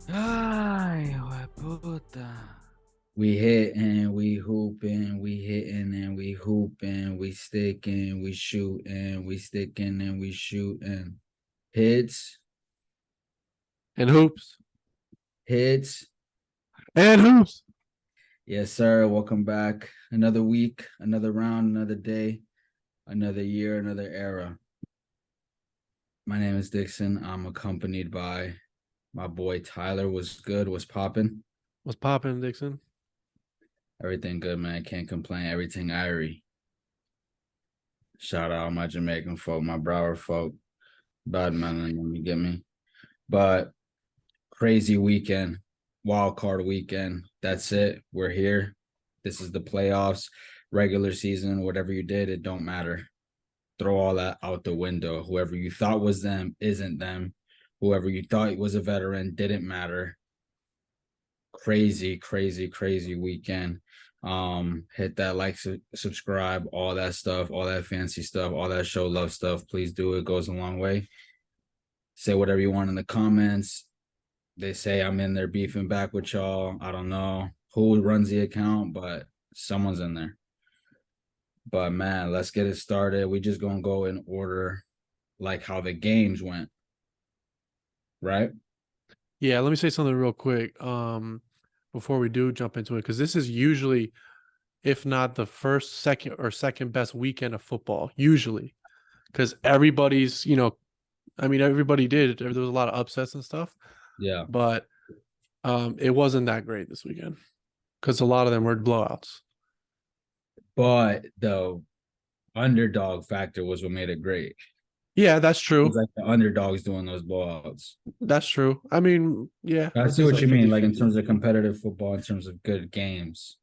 Ay, puta. We hitting, we hooping, we hitting and we hooping, we sticking, we shooting, we sticking and we shooting. Hits, And hoops. hits. And hoops. Yes, sir. Welcome back. Another week, another round, another day, another year, another era. My name is Dixon. I'm accompanied by my boy Tyler. Was good, was popping. What's poppin', Dixon? Everything good, man. Can't complain. Everything irie. Shout out my Jamaican folk, my Broward folk. Bad man, you get me? But crazy weekend, wild card weekend. That's it. We're here. This is the playoffs, regular season, whatever you did, it don't matter. Throw all that out the window. Whoever you thought was them isn't them. Whoever you thought was a veteran didn't matter. Crazy, crazy, crazy weekend. Hit that like, subscribe, all that stuff, all that fancy stuff, all that show love stuff. Please do. It goes a long way. Say whatever you want in the comments. They say I'm in there beefing back with y'all. I don't know who runs the account, but someone's in there. But man, let's get it started. We just gonna go in order, like how the games went, right? Yeah, let me say something real quick. Before we do jump into it, because this is usually, if not the first, second best weekend of football, usually. Because everybody's, everybody did. There was a lot of upsets and stuff, Yeah. but it wasn't that great this weekend because a lot of them were blowouts. But the underdog factor was what made it great. Yeah, that's It's true. like the underdogs doing those blowouts. That's true. I mean, yeah, I I'd see say it's what like you mean, like in 50-50. terms of competitive football, in terms of good games.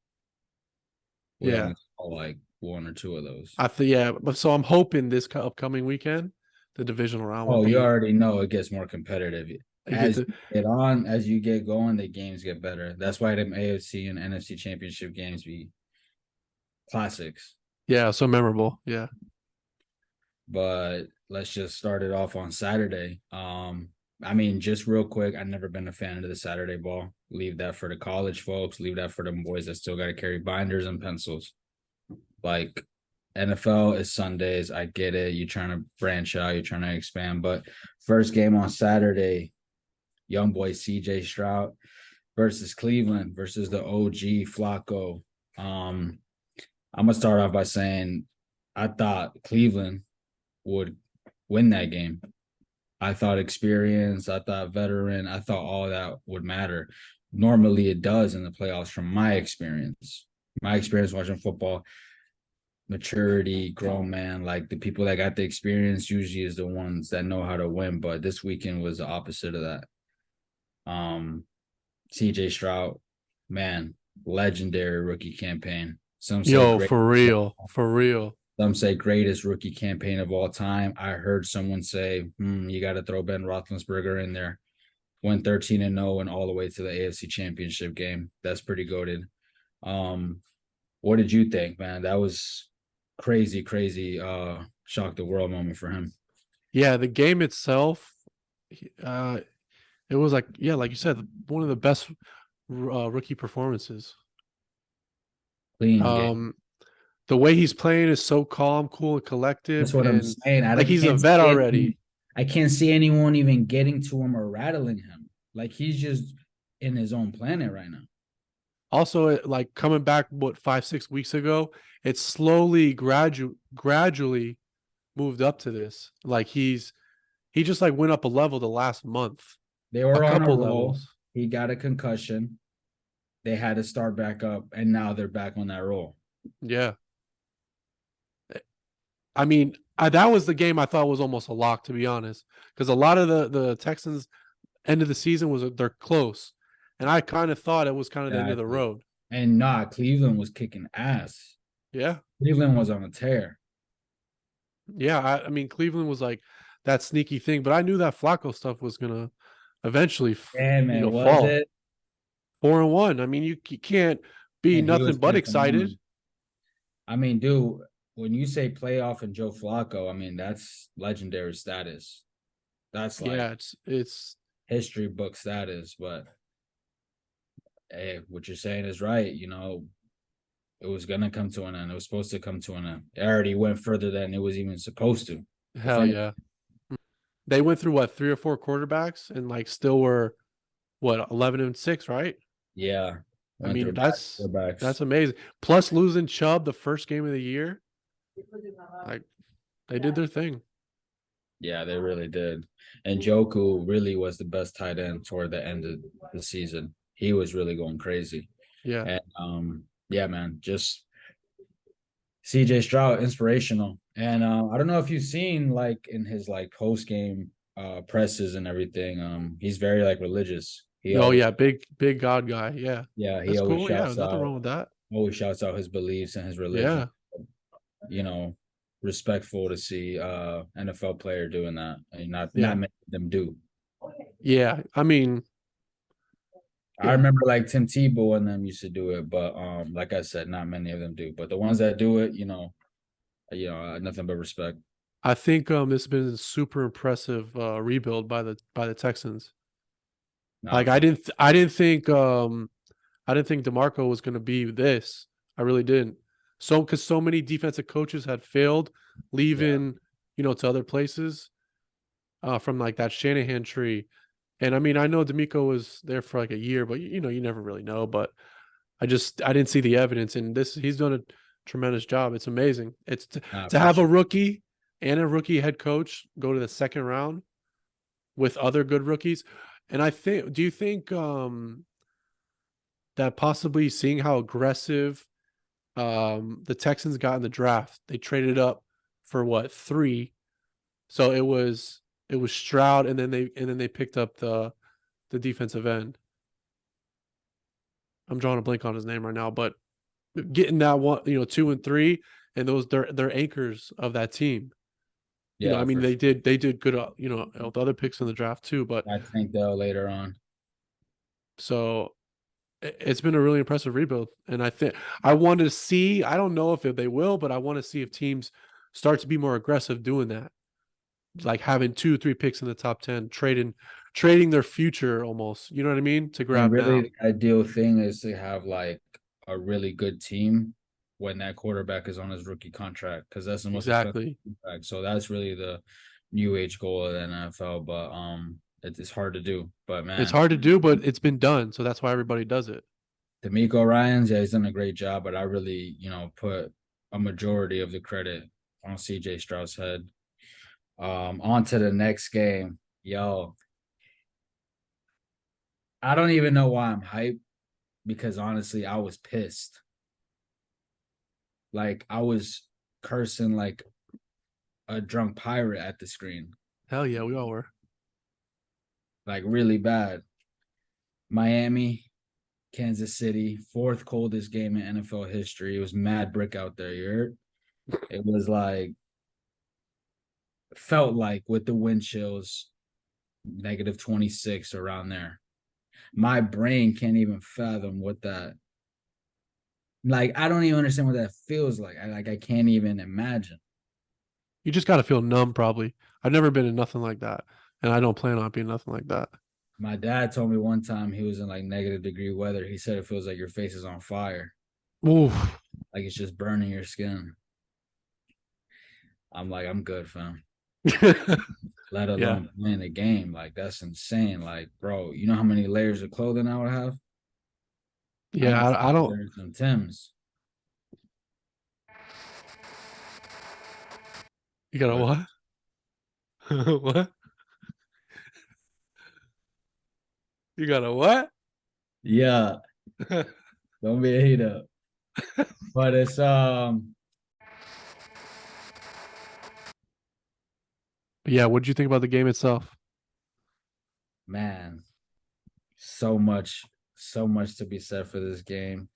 We Yeah. only saw like one or two of those. Yeah, but so I'm hoping this upcoming weekend, the divisional round will Oh, you be already know it gets more competitive. I get As to you get on, as you get going, the games get better. That's why them AFC and NFC championship games be classics. yeah, so memorable. Yeah. But let's just start it off on Saturday. I mean, just real quick, I've never been a fan of the Saturday ball. Leave that for the college folks. Leave that for the boys that still got to carry binders and pencils. Like NFL is Sundays. I get it. You're trying to branch out. You're trying to expand. But first game on Saturday, young boy CJ Stroud versus Cleveland versus the OG Flacco. Um, I'm gonna start off by saying I thought Cleveland would win that game. I thought experience, I thought veteran, I thought all that would matter. Normally it does in the playoffs from my experience. My experience watching football, maturity, grown man, like the people that got the experience usually is the ones that know how to win. But this weekend was the opposite of that. CJ Stroud, man, legendary rookie campaign. Some say Yo, great, for real. For real. some say greatest rookie campaign of all time. I heard someone say, you got to throw Ben Roethlisberger in there. Went 13-0 and all the way to the AFC Championship game. That's pretty goated. Um, what did you think, man? That was crazy, crazy. Shock the world moment for him. Yeah, the game itself, uh, it was like, yeah, like you said, one of the best rookie performances. Clean game. Um, the way he's playing is so calm, cool, and That's collective, what I'm and saying. I like he's a can't vet see already. it. I can't see anyone even getting to him or rattling him. Like he's just in his own planet right now. Also, like coming back, what 5-6 weeks ago, it's gradually moved up to this. Like he just like went up a level the last month, They a were on a couple roll. levels. He got a concussion. They had to start back up, and now they're back on that roll. Yeah, I mean, that was the game I thought was almost a lock, to be honest, because a lot of the Texans end of the season was they're close, and I kind of thought it was kind of the end of the Exactly. road. And nah, Cleveland was kicking ass. Yeah, Cleveland was on a tear. yeah. I mean, Cleveland was like that sneaky thing, but I knew that Flacco stuff was gonna eventually, Damn it, was fall. it? 4-1. I mean, you can't be And he nothing was but catching excited. on. I mean, dude, when you say playoff and Joe Flacco, I mean that's legendary status. That's like Yeah, it's history book status. But hey, what you're saying is right. It was gonna come to an end. It was supposed to come to an end. It already went further than it was even supposed to. If Hell any, yeah. They went through what, three or four quarterbacks and like still were what, 11-6, right? yeah, I went mean, through that's quarterbacks. that's amazing. Plus losing Chubb the first game of the year, like they did their thing. Yeah, they really did. And Joku really was the best tight end toward the end of the season. He was really going crazy. Yeah. And yeah, man, just CJ Stroud, inspirational. And I don't know if you've seen like in his like post game presses and everything. He's very like religious. He Oh always yeah, big God guy. Yeah. yeah, he That's cool. Yeah, nothing wrong out with that. his beliefs and his religion. Yeah. You know, respectful to see NFL player doing that. And not Yeah. many of them do. Yeah. I mean, I yeah. remember like Tim Tebow and them used to do it, but like I said, not many of them do. But the ones that do it, nothing but respect. I think this has been a super impressive rebuild by the Texans. Nah, Like for I didn't think DeMarco was going to be this. I really didn't. So because so many defensive coaches had failed, yeah, leaving, to other places from like that Shanahan tree. And I mean, I know D'Amico was there for like a year, but you never really know. But I didn't see the evidence, and he's done a tremendous job. It's amazing. It's nah, to for have a sure. rookie and a rookie head coach go to the second round with other good rookies. And do you think that possibly seeing how aggressive the Texans got in the draft, they traded up for what, three? So it was Stroud, and then they picked up the defensive end. I'm drawing a blank on his name right now, but getting that one, 2 and 3, and those they're anchors of that team. I Yeah, mean for they sure. did good, with other picks in the draft too, but I think they'll later on. so it's been a really impressive rebuild, and I think I want to see. I don't know if they will, but I want to see if teams start to be more aggressive doing that, like having 2, 3 picks in the top 10, trading their future almost. You know what I mean? To And grab really, now. the ideal thing is to have like a really good team when that quarterback is on his rookie contract because that's the most expensive Exactly. contract. So that's really the new age goal of the NFL. But it's hard to do. But It's man, hard to do, but it's been done, so that's why everybody does it. D'Amico Ryans, yeah, he's done a great job. But I really, put a majority of the credit on CJ Stroud's head. On to the next game. Yo, I don't even know why I'm hyped because honestly, I was pissed. Like I was cursing like a drunk pirate at the screen, Hell yeah, we all were. like really bad. Miami, Kansas City, fourth coldest game in NFL history. It was mad brick out there. You heard? It was like felt like with the wind chills, -26 around there. My brain can't even fathom what that. Like I don't even understand what that feels like. I can't even imagine. You just got to feel numb, probably. I've never been in nothing like that, and I don't plan on being nothing like that. My dad told me one time he was in like -degree weather. He said it feels like your face is on fire, Oof. like it's just burning your skin. I'm like, I'm good, fam. Let Yeah. alone playing the game. Like that's insane. Like, bro, you know how many layers of clothing I would have? I Yeah, need I some don't. wearing some Tims. You got to But what? What? You got to what? yeah, don't be a hater. But it's Yeah, what did you think about the game itself? man, so much to be said for this game.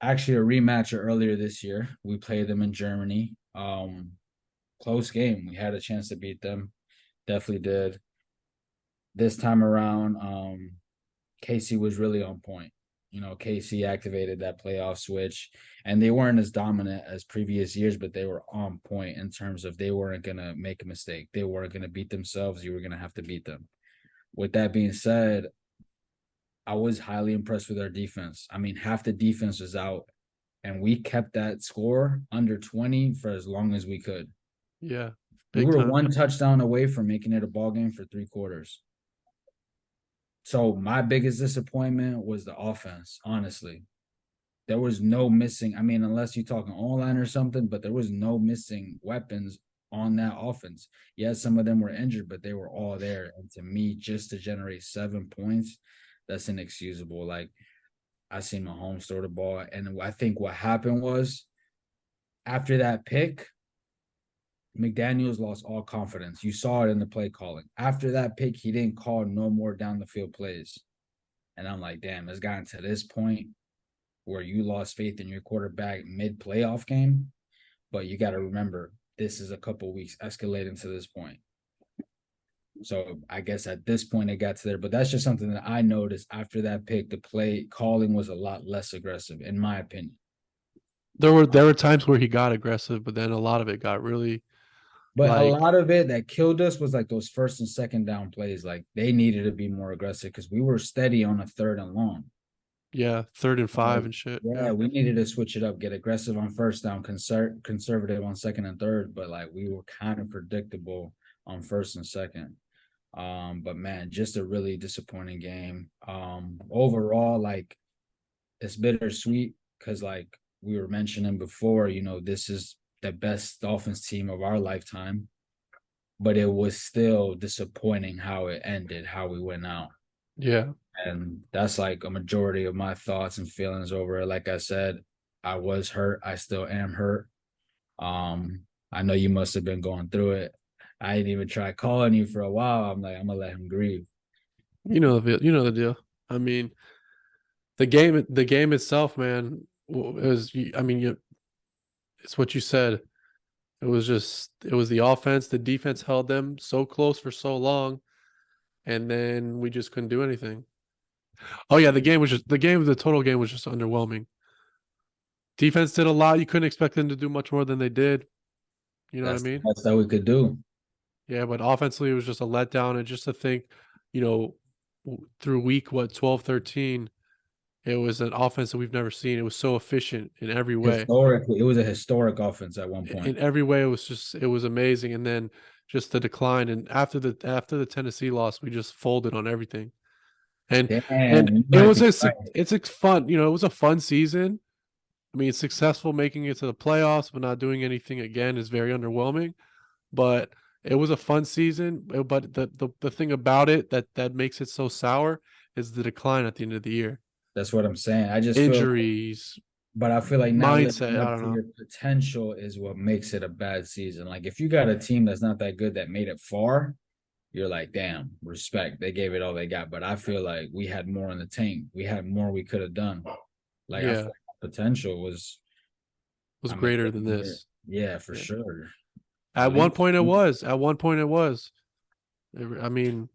Actually, a rematch earlier this year. We played them in Germany. Close game. We had a chance to beat them. Definitely did. This time around, Casey was really on point. Casey activated that playoff switch, and they weren't as dominant as previous years, but they were on point in terms of they weren't gonna make a mistake. They weren't gonna beat themselves. You were gonna have to beat them. With that being said, I was highly impressed with our defense. I mean, half the defense was out, and we kept that score under 20 for as long as we could. Yeah, We big were time. one touchdown away from making it a ball game for 3 quarters. So my biggest disappointment was the offense, honestly. There was no missing. I mean, unless you're talking online or something, but there was no missing weapons on that offense. Yes, some of them were injured, but they were all there. And to me, just to generate 7 points, that's inexcusable. Like, I seen Mahomes throw the ball, and I think what happened was after that pick, McDaniels lost all confidence. You saw it in the play calling. After that pick, he didn't call no more down the field plays. And I'm like, damn, it's gotten to this point where you lost faith in your quarterback mid-playoff game. But you got to remember, this is a couple weeks escalating to this point. So I guess at this point it got to there. But that's just something that I noticed after that pick. The play calling was a lot less aggressive, in my opinion. There were times where he got aggressive, but then a lot of it got really But a like, lot of it that killed us was like those first and second down plays. Like, they needed to be more aggressive because we were steady on a 3rd and long. yeah, 3rd and 5 and shit. Yeah, we needed to switch it up, get aggressive on first down, conservative on second and third. But like, we were kind of predictable on first and second. But man, just a really disappointing game. Overall, like, it's bittersweet because, like we were mentioning before, this is the best Dolphins team of our lifetime, but it was still disappointing how it ended, how we went out. Yeah. And that's like a majority of my thoughts and feelings over it. Like I said, I was hurt. I still am hurt. I know you must have been going through it. I didn't even try calling you for a while. I'm like, I'm gonna let him grieve. You know the deal. I mean, the game itself, man, is, I mean, it's what you said. It was the offense. The defense held them so close for so long, and then we just couldn't do anything. Oh yeah, the total game was just underwhelming. Defense did a lot. You couldn't expect them to do much more than they did. You know what I That's the mean? best that we could do. Yeah, but offensively it was just a letdown. And just to think, through week 12, 13, it was an offense that we've never seen. It was so efficient in every way. Historically, it was a historic offense at one point. In every way, it was amazing. And then just the decline. And after the Tennessee loss, we just folded on everything. And Damn, you it might was be right. it's a fun, it was a fun season. I mean, it's successful making it to the playoffs, but not doing anything again is very underwhelming. But it was a fun season. But the thing about it that makes it so sour is the decline at the end of the year. That's what I'm saying. I just feel, Injuries, but I feel like not living mindset. I up don't to know. your potential is what makes it a bad season. Like, if you got a team that's not that good that made it far, you're like, damn, respect. They gave it all they got. But I feel like we had more in the tank. We had more we could have done. Like, I feel Yeah, like potential was, was I mean, greater than this. yeah, for Yeah. sure. At At one least, point, it was. At one point, it was. I mean,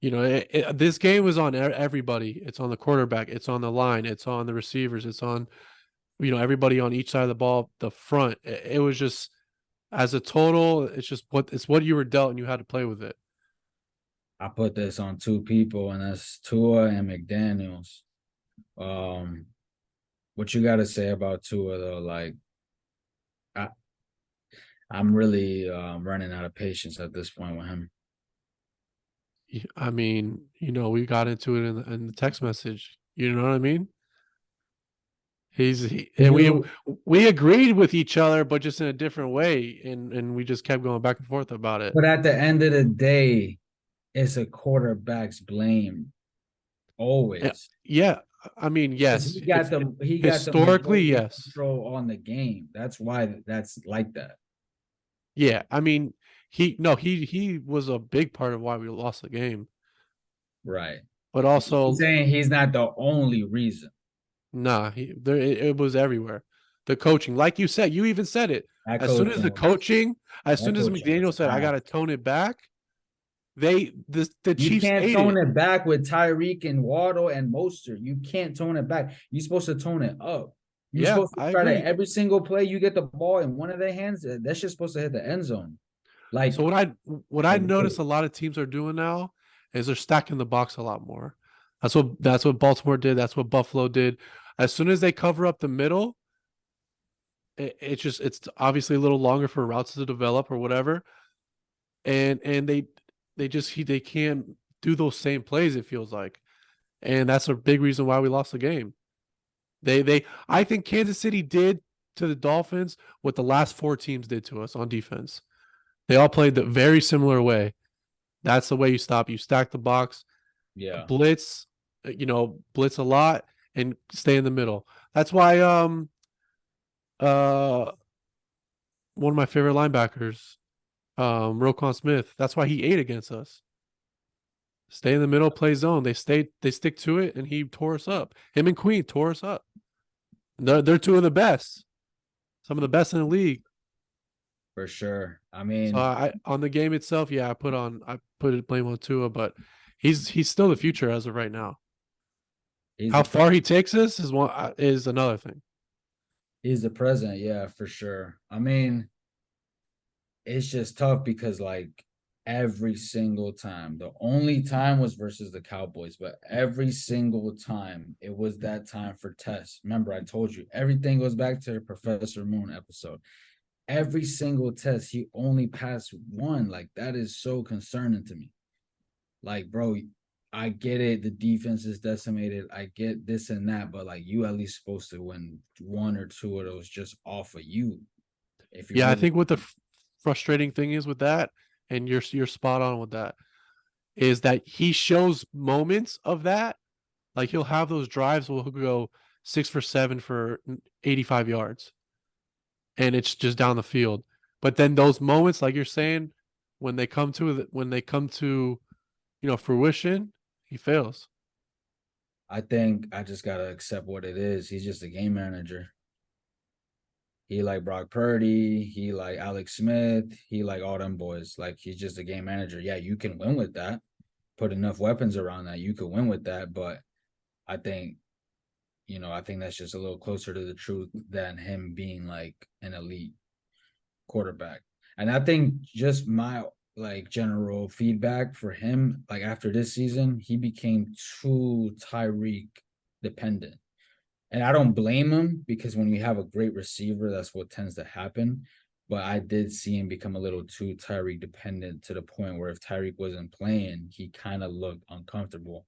this game was on everybody. It's on the quarterback. It's on the line. It's on the receivers. It's on, everybody on each side of the ball. The front. It was just, as a total, it's what you were dealt, and you had to play with it. I put this on two people, and that's Tua and McDaniels. What you got to say about Tua though? Like, I'm really running out of patience at this point with him. I mean, we got into it in the text message. You know what I mean? And we agreed with each other, but just in a different way, and we just kept going back and forth about it. But at the end of the day, it's a quarterback's blame. Always. Yeah, I mean, yes. He got the historically, yes. Control on the game. That's why that's like that. Yeah, I mean, he was a big part of why we lost the game. Right. But also, I'm saying he's not the only reason. Nah, it was everywhere. The coaching, like you said, you even said it. As soon as McDaniel said, "I got to tone it back," the you Chiefs can't ate tone it. it back with Tyreek and Waddle and Mostert. You can't tone it back. You're supposed to tone it up. You're supposed to try to every single play you get the ball in one of their hands. That's just supposed to hit the end zone. Like, so what I notice a lot of teams are doing now is they're stacking the box a lot more. That's what Baltimore did. That's what Buffalo did. As soon as they cover up the middle, it's obviously a little longer for routes to develop or whatever, and they can't do those same plays. It feels like, and that's a big reason why we lost the game. I think Kansas City did to the Dolphins what the last four teams did to us on defense. They all played the very similar way. That's the way you stop. You stack the box, Yeah, blitz, blitz a lot, and stay in the middle. That's why uh one of my favorite linebackers, Roquan Smith. That's why he ate against us. Stay in the middle, play zone. They stick to it, and he tore us up. Him and Queen tore us up. They're two of the best, some of the best in the league. for sure. I So mean, I on the game itself, yeah, I put it blame on Tua, but he's still the future as of right now. he's How the far he takes us is another thing. he's the present, yeah, for sure. I mean, it's just tough because like every single time, the only time was versus the Cowboys, but every single time it was that time for tests. Remember, I told you everything goes back to the Professor Moon episode. Every single test, he only passed one. Like that is so concerning to me. Like, bro, I get it. The defense is decimated. I get this and that, but like you at least supposed to win one or two of those just off of you. If you Yeah, I really think what the frustrating thing is with that, and you're spot on with that, is that he shows moments of that. Like he'll have those drives where he'll go 6 for 7 for 85 yards, and it's just down the field. But then those moments, like you're saying, when they come to fruition, he fails. I think I just gotta accept what it is. He's just a game manager. He like Brock Purdy, he like Alex Smith, he like all them boys. Like he's just a game manager. Yeah, you can win with that. Put enough weapons around that, you could win with that. But I think, I think that's just a little closer to the truth than him being like an elite quarterback. And I think just my like general feedback for him, like after this season, he became too Tyreek dependent. And I don't blame him because when you have a great receiver, that's what tends to happen. But I did see him become a little too Tyreek dependent to the point where if Tyreek wasn't playing, he kind of looked uncomfortable.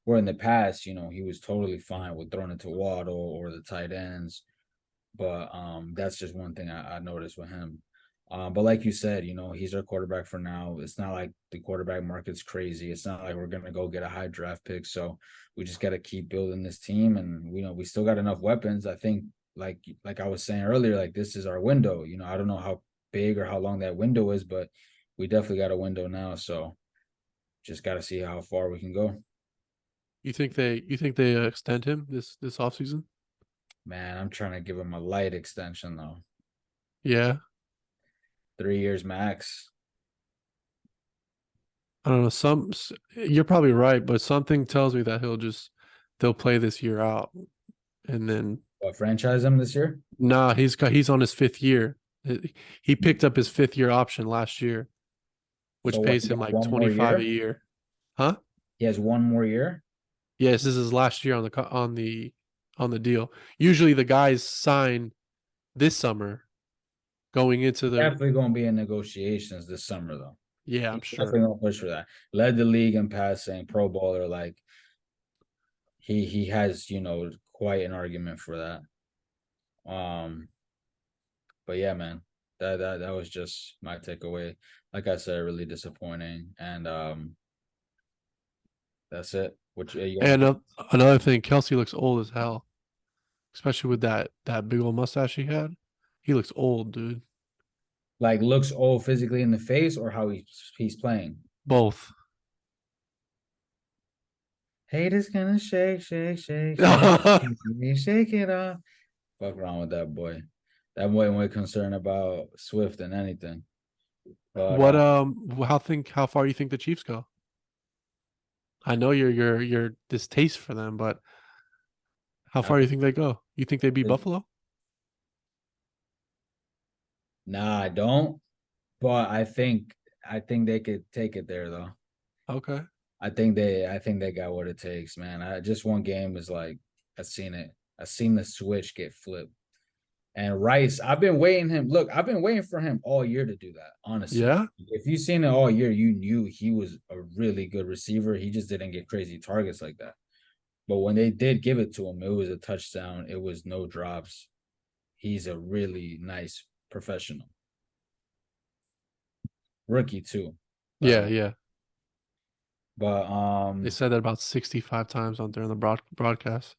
Where in the past, he was totally fine with throwing it to Waddle or the tight ends. But that's just one thing I noticed with him. But like you said, he's our quarterback for now. It's not like the quarterback market's crazy. It's not like we're gonna go get a high draft pick. So we just got to keep building this team, and we still got enough weapons. I think, like I was saying earlier, like this is our window. I don't know how big or how long that window is, but we definitely got a window now. So just got to see how far we can go. You think they extend him this offseason? Man, I'm trying to give him a light extension though. Yeah. 3 years max. I don't know. You're probably right, but something tells me that they'll play this year out, and then What, franchise him this year? nah, he's on his fifth year. He picked up his fifth year option last year, So which what? pays He him got like one more 25 a year. year. Huh? He has one more year. Yes, this is his last year on the deal. Usually the guys sign this summer going into the Definitely going to be in negotiations this summer, though. yeah, I'm He's sure. definitely going to push for that. Led the league in passing, Pro Bowler. Like he has, quite an argument for that. Um, but yeah, man, that was just my takeaway. Like I said, really disappointing, and that's it. Which you got And another thing, Kelsey looks old as hell, especially with that big old mustache he had. He looks old, dude. like looks old physically in the face, or how he's playing. Both. Haters gonna shake, shake, shake, shake, shake it off. Fuck around with that boy. That boy more concerned about Swift than anything. But What how far you think the Chiefs go? I know your distaste for them, but how I, far do you think they go? You think they beat Buffalo? nah, I don't. But I think they could take it there though. Okay. I think they got what it takes, man. Just one game is like I seen it. I seen the switch get flipped. And Rice, I've been waiting for him all year to do that, honestly. Yeah. If you've seen it all year, you knew he was a really good receiver. He just didn't get crazy targets like that. But when they did give it to him, it was a touchdown. It was no drops. He's a really nice professional. Rookie too, by the Yeah. way. Yeah. But They said that about 65 times on during the broadcast.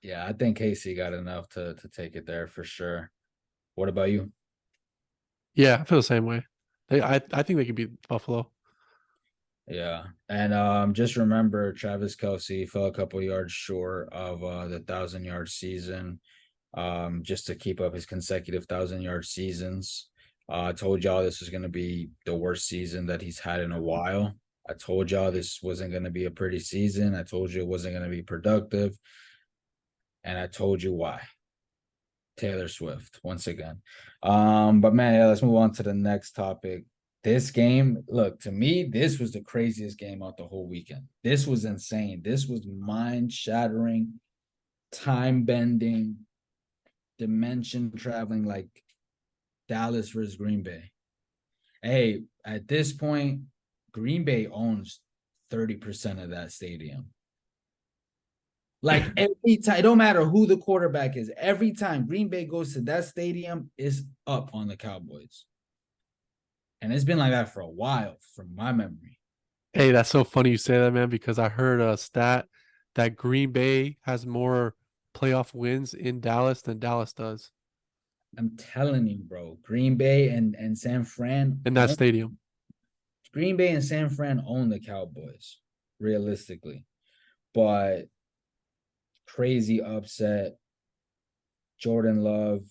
yeah, I think Casey got enough to take it there for sure. What about you? Yeah, I feel the same way. I think they could beat Buffalo. Yeah. And just remember Travis Kelsey fell a couple yards short of the 1,000-yard season. Just to keep up his consecutive 1,000-yard seasons. I told y'all this was gonna be the worst season that he's had in a while. I told y'all this wasn't gonna be a pretty season. I told you it wasn't gonna be productive. And I told you why. Taylor Swift once again. But man, yeah, let's move on to the next topic. This game, look, to me, this was the craziest game out the whole weekend. This was insane. This was mind-shattering, time-bending, dimension traveling, like Dallas versus Green Bay. Hey, at this point, Green Bay owns 30% of that stadium. Like every time, it don't matter who the quarterback is. Every time Green Bay goes to that stadium, is up on the Cowboys. And it's been like that for a while, from my memory. Hey, that's so funny you say that, man, because I heard a stat that Green Bay has more playoff wins in Dallas than Dallas does I'm telling you, bro. Green Bay and San Fran in that stadium. Green Bay and San Fran own the Cowboys, realistically. But crazy upset. Jordan Love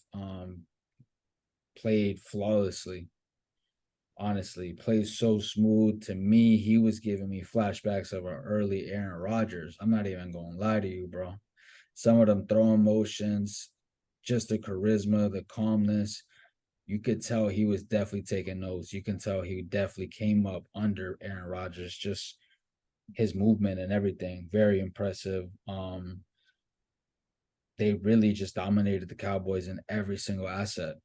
played flawlessly. Honestly, plays so smooth. To me, he was giving me flashbacks of an early Aaron Rodgers. I'm not even going to lie to you, bro. Some of them throwing motions, just the charisma, the calmness. You could tell he was definitely taking notes. You can tell he definitely came up under Aaron Rodgers. Just his movement and everything, very impressive. They really just dominated the Cowboys in every single asset.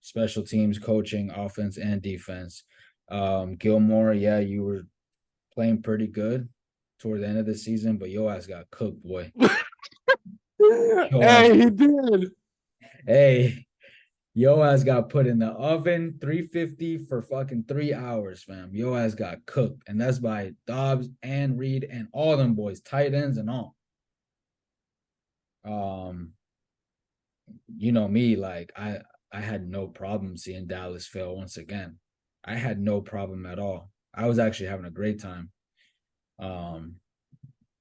Special teams, coaching, offense, and defense. Gilmore, yeah, you were playing pretty good toward the end of the season, but your ass got cooked, boy. Hey, he did. Hey, yo ass got put in the oven, 350 for fucking 3 hours, fam. Yo ass got cooked. And that's by Dobbs and Reed and all them boys, tight ends and all. You know me, like I had no problem seeing Dallas fail once again. I had no problem at all. I was actually having a great time.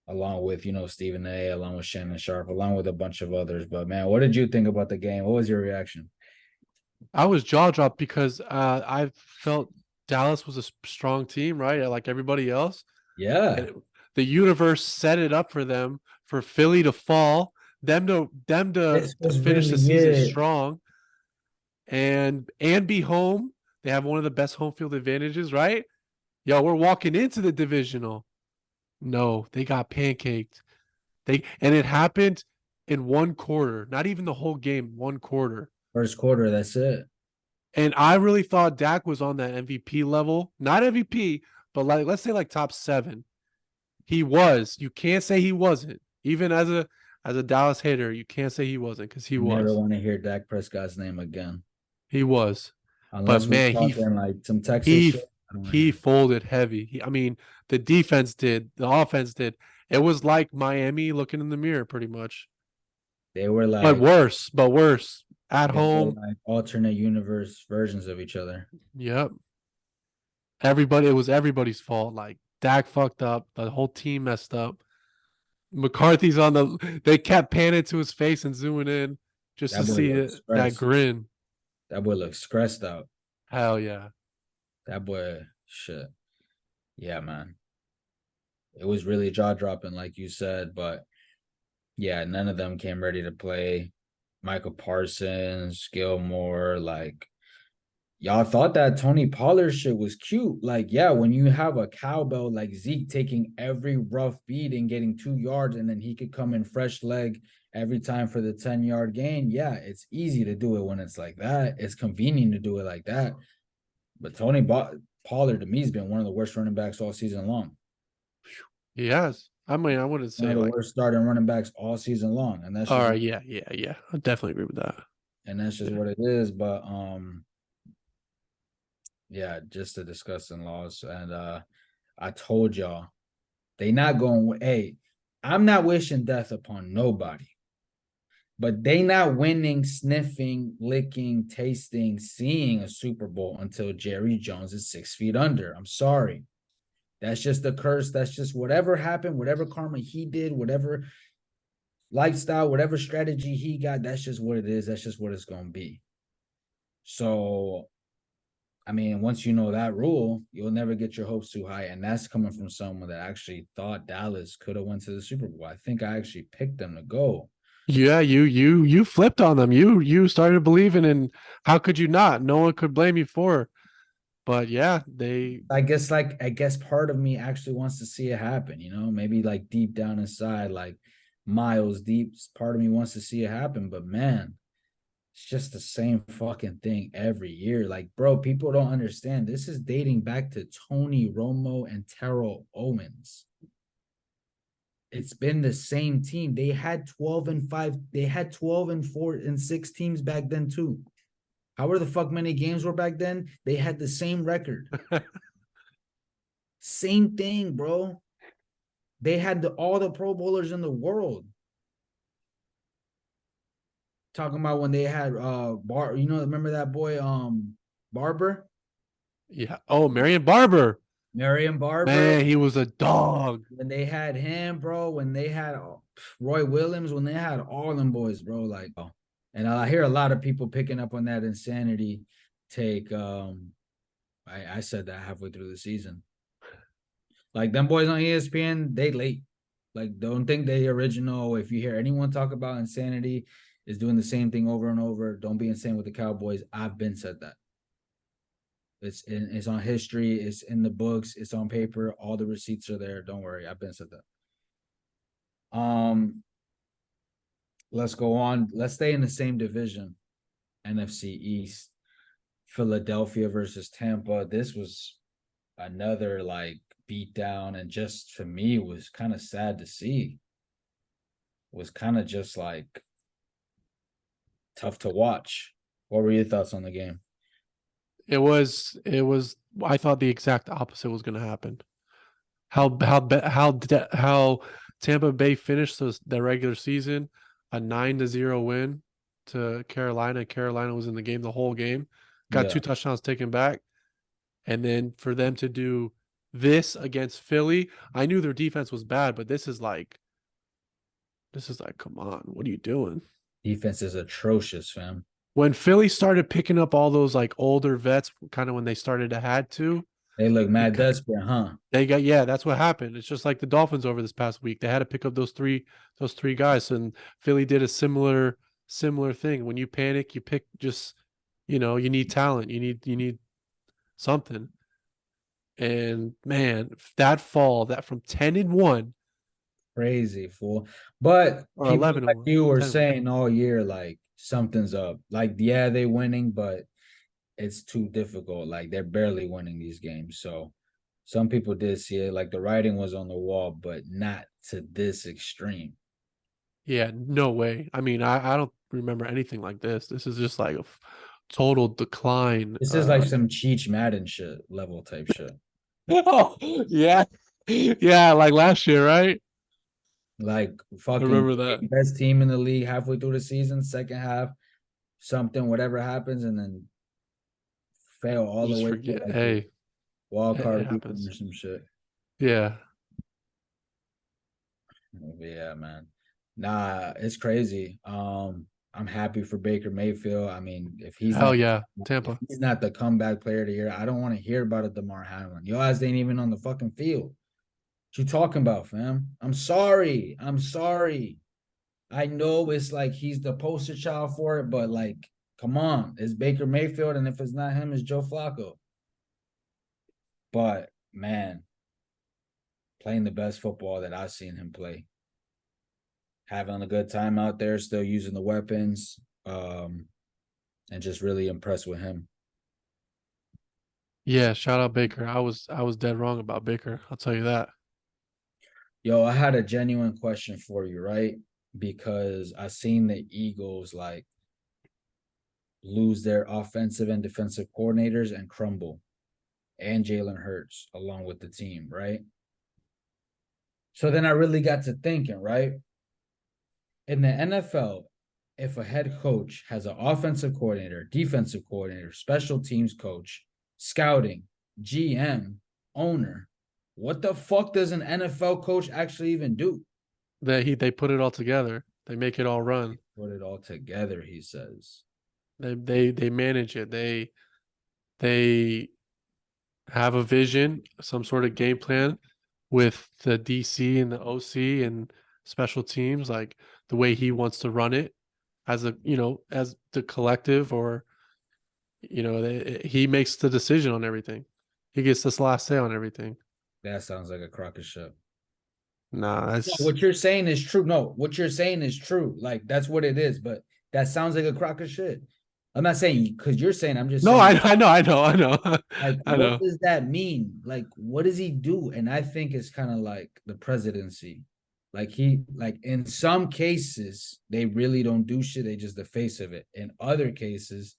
Along with, Stephen A, along with Shannon Sharp, along with a bunch of others. But man, what did you think about the game? What was your reaction? I was jaw dropped because I felt Dallas was a strong team, right? Like everybody else. Yeah. And the universe set it up for them for Philly to fall, them This to was finish the really season it. strong and be home. They have one of the best home field advantages, right? Yo, we're walking into the divisional. No, they got pancaked. And it happened in one quarter, not even the whole game, one quarter. First quarter, that's it. And I really thought Dak was on that MVP level. Not MVP, but like let's say like top 7. He was. You can't say he wasn't. Even as a Dallas hater, you can't say he wasn't because he Never was. want to hear Dak Prescott's name again. He was. But Unless we man, talking like some Texas he shit. I don't want to he hear. folded heavy. I mean, the defense did, the offense did. It was like Miami looking in the mirror, pretty much. They were But like worse, at they were home. like alternate universe versions of each other. Yep. It was everybody's fault. Like Dak fucked up. The whole team messed up. McCarthy's on they kept panning to his face and zooming in just to That boy see looks that stressed. grin. That boy looks stressed out. Hell yeah. That boy, shit. Yeah, man. It was really jaw dropping, like you said, but yeah, none of them came ready to play. Michael Parsons, Gilmore, like, Y'all thought that Tony Pollard shit was cute. Like, yeah, when you have a cowbell like Zeke taking every rough beat and getting 2 yards, and then he could come in fresh leg every time for the 10-yard gain. Yeah, it's easy to do it when it's like that. It's convenient to do it like that. But Pollard, to me, has been one of the worst running backs all season long. He has. I mean, I wouldn't One say of the like. worst starting running backs all season long. And that's All just right, yeah, yeah, yeah. I definitely agree with that. Yeah. what it is. But yeah, just a disgusting loss. And I told y'all, they not going, hey, I'm not wishing death upon nobody. But they not winning, sniffing, licking, tasting, seeing a Super Bowl until Jerry Jones is 6 feet under. I'm sorry. That's just the curse. That's just whatever happened, whatever karma he did, whatever lifestyle, whatever strategy he got. That's just what it is. That's just what it's going to be. So, I mean, once you know that rule, you'll never get your hopes too high. And that's coming from someone that actually thought Dallas could have went to the Super Bowl. I think I actually picked them to go. Yeah, you flipped on them. You started believing in how could you not? No one could blame you for. But yeah, they I guess part of me actually wants to see it happen, maybe like deep down inside, like miles deep, part of me wants to see it happen. But man, it's just the same fucking thing every year. Like, bro, people don't understand. This is dating back to Tony Romo and Terrell Owens. It's been the same team. They had 12-5. They had 12-4 and 6 teams back then too. However the fuck many games were back then, they had the same record. Same thing, bro. They had all the Pro Bowlers in the world. Talking about when they had remember that boy Barber? yeah. Oh, Marion Barber. Marion Barber. Man, he was a dog. When they had him, bro, when they had Roy Williams, when they had all them boys, bro, like, oh. And I hear a lot of people picking up on that insanity take. I said that halfway through the season. Like, them boys on ESPN, they late. Like, don't think they original. If you hear anyone talk about insanity is doing the same thing over and over, don't be insane with the Cowboys. I've been said that. It's on history. It's in the books. It's on paper. All the receipts are there. Don't worry. I've been said that. Let's go on. Let's stay in the same division. NFC East. Philadelphia versus Tampa. This was another like beat down, and just for me was kind of sad to see. It was kind of just like tough to watch. What were your thoughts on the game? It was I thought the exact opposite was going to happen. How Tampa Bay finished their regular season, a 9-0 win to Carolina. Carolina was in the game the whole game. Got 2 touchdowns taken back. And then for them to do this against Philly, I knew their defense was bad, but this is like, come on, what are you doing? Defense is atrocious, fam. When Philly started picking up all those like older vets, kind of when they started to had to, they look mad desperate, huh? That's what happened. It's just like the Dolphins over this past week. They had to pick up those three guys, and Philly did a similar thing. When you panic, you pick just, you need talent. You need something. And man, that fall, that from 10-1, crazy fool. But or people 11 like you were 10. saying all year, like something's up. Like, yeah, they winning, but it's too difficult. Like, they're barely winning these games. So some people did see it, like the writing was on the wall, but not to this extreme. Yeah, no way. I mean, I don't remember anything like this. This is just like a total decline. This is like some Cheech Madden shit level type shit. Oh, yeah. Yeah, like last year, right? Like, I fucking remember that. best team in the league halfway through the season, second half, something, whatever happens, and then fail all the Just way to forget. like Hey, wildcard it weekend happens. or some shit. Yeah. Yeah, man. Nah, it's crazy. I'm happy for Baker Mayfield. I mean, if Hell yeah. Tampa. he's not the comeback player of the year, I don't want to hear about it. DeMar Hamlin, your ass ain't even on the fucking field. What you talking about, fam? I'm sorry. I know it's like he's the poster child for it, but like, Come on, it's Baker Mayfield, and if it's not him, it's Joe Flacco. But man, playing the best football that I've seen him play, having a good time out there, still using the weapons, and just really impressed with him. Yeah, shout out Baker. I was dead wrong about Baker. I'll tell you that. Yo, I had a genuine question for you, right? Because I seen the Eagles like lose their offensive and defensive coordinators and crumble, and Jalen Hurts along with the team, right? So then I really got to thinking, right? In the NFL, if a head coach has an offensive coordinator, defensive coordinator, special teams coach, scouting, GM, owner, what the fuck does an NFL coach actually even do? They put it all together. They make it all run. Put it all together, he says. They manage it. They have a vision, some sort of game plan with the DC and the OC and special teams, like the way he wants to run it as as the collective, or he makes the decision on everything. He gets this last say on everything. That sounds like a crock of shit. Nah, No, that's what you're saying is true. No, what you're saying is true. Like that's what it is. But that sounds like a crock of shit. I'm not saying because you're saying. I'm just no. saying. I know. I know. Like, I what know. does that mean? Like, what does he do? And I think it's kind of like the presidency. Like like in some cases, they really don't do shit. They just the face of it. In other cases,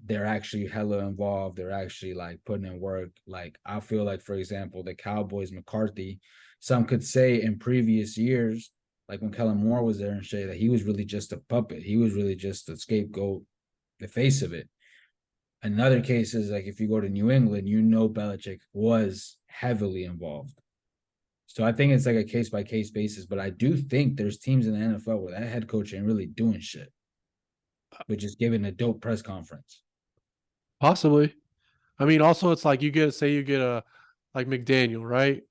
they're actually hella involved. They're actually like putting in work. Like I feel like, for example, the Cowboys, McCarthy, some could say in previous years, like when Kellen Moore was there and shit, that he was really just a puppet. He was really just a scapegoat, the face of it. In other cases, like if you go to New England, Belichick was heavily involved. So I think it's like a case by case basis, but I do think there's teams in the NFL where that head coach ain't really doing shit, but just giving a dope press conference. Possibly. I mean, also it's like you get a like McDaniel, right?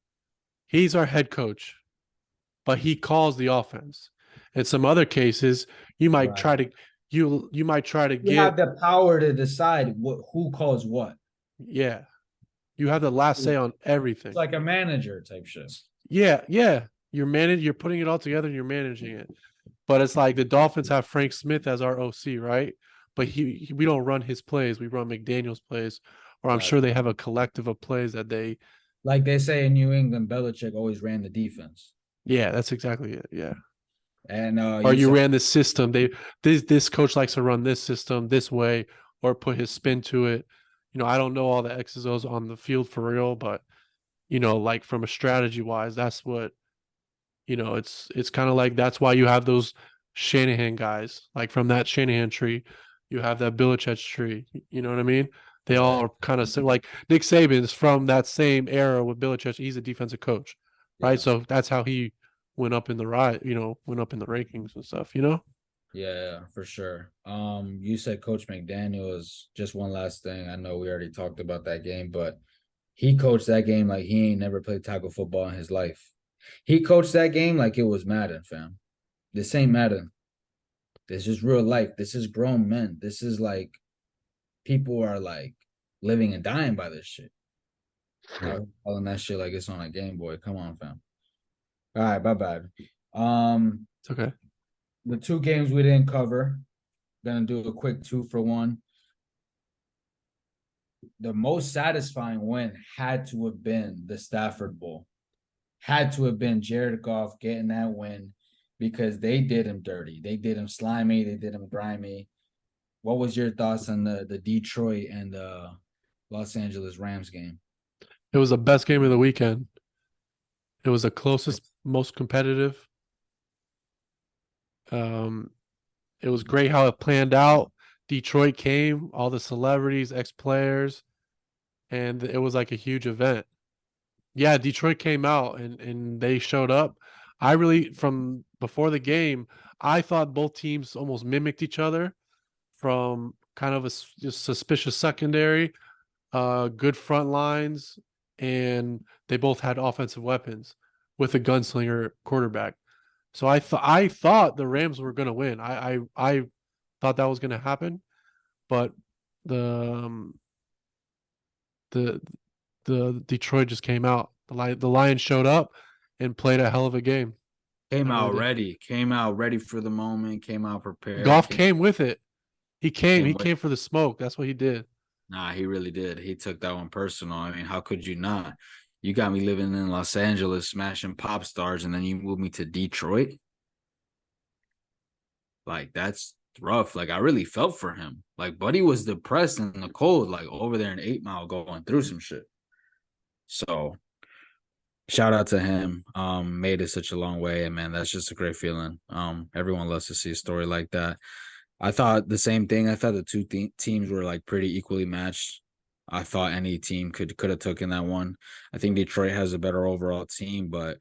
He's our head coach, but he calls the offense. In some other cases, you might Right. try to you might try to You have get the power to decide who calls what. yeah. You have the last say on It's everything. like a manager type shit. Yeah. You're putting it all together and you're managing it. But it's like the Dolphins have Frank Smith as our OC, right? But we don't run his plays. We run McDaniel's plays, or I'm Right. sure they have a collective of plays that they. Like they say in New England, Belichick always ran the defense. Yeah, that's exactly it. Yeah. And Or you you said ran this system. This coach likes to run this system this way, or put his spin to it. I don't know all the X's O's on the field for real, but like from a strategy wise, that's what it's kind of like that's why you have those Shanahan guys. Like from that Shanahan tree, you have that Belichick tree. You know what I mean? They all right. are kind of like Nick Saban's from that same era with Belichick. He's a defensive coach, right? Yeah. So that's how he went up in the went up in the rankings and stuff. Yeah, for sure. You said Coach McDaniel is just one last thing. I know we already talked about that game, but he coached that game like he ain't never played tackle football in his life. He coached that game like it was Madden, fam. This ain't Madden. This is real life. This is grown men. This is like people are like living and dying by this shit. Calling that shit like it's on a Game Boy. Come on, fam. All right, bye bye. It's okay. The two games we didn't cover. Gonna do a quick 2-for-1. The most satisfying win had to have been the Stafford Bowl. Had to have been Jared Goff getting that win because they did him dirty. They did him slimy. They did him grimy. What was your thoughts on the Detroit and the Los Angeles Rams game? It was the best game of the weekend. It was the closest, most competitive. Um, it was great how it planned out. Detroit came, all the celebrities, ex-players, and it was like a huge event. Yeah, Detroit came out and they showed up. I really, from before the game, I thought both teams almost mimicked each other from kind of a just suspicious secondary, good front lines, and they both had offensive weapons with a gunslinger quarterback. So I thought the Rams were going to win. I thought that was going to happen, but the the the Detroit just came out. The Lions showed up and played a hell of a game. Came They really out did. ready. Came out ready for the moment. Came out prepared. Goff came with it. He came. Came He with. came for the smoke. That's what he did. Nah, he really did. He took that one personal. I mean, how could you not? You got me living in Los Angeles, smashing pop stars, and then you move me to Detroit. Like, that's rough. Like, I really felt for him. Like, Buddy was depressed in the cold, like over there in 8 Mile going through some shit. So shout out to him. Made it such a long way, and man, that's just a great feeling. Everyone loves to see a story like that. I thought the same thing. I thought the two teams were like pretty equally matched. I thought any team could have taken that one. I think Detroit has a better overall team, but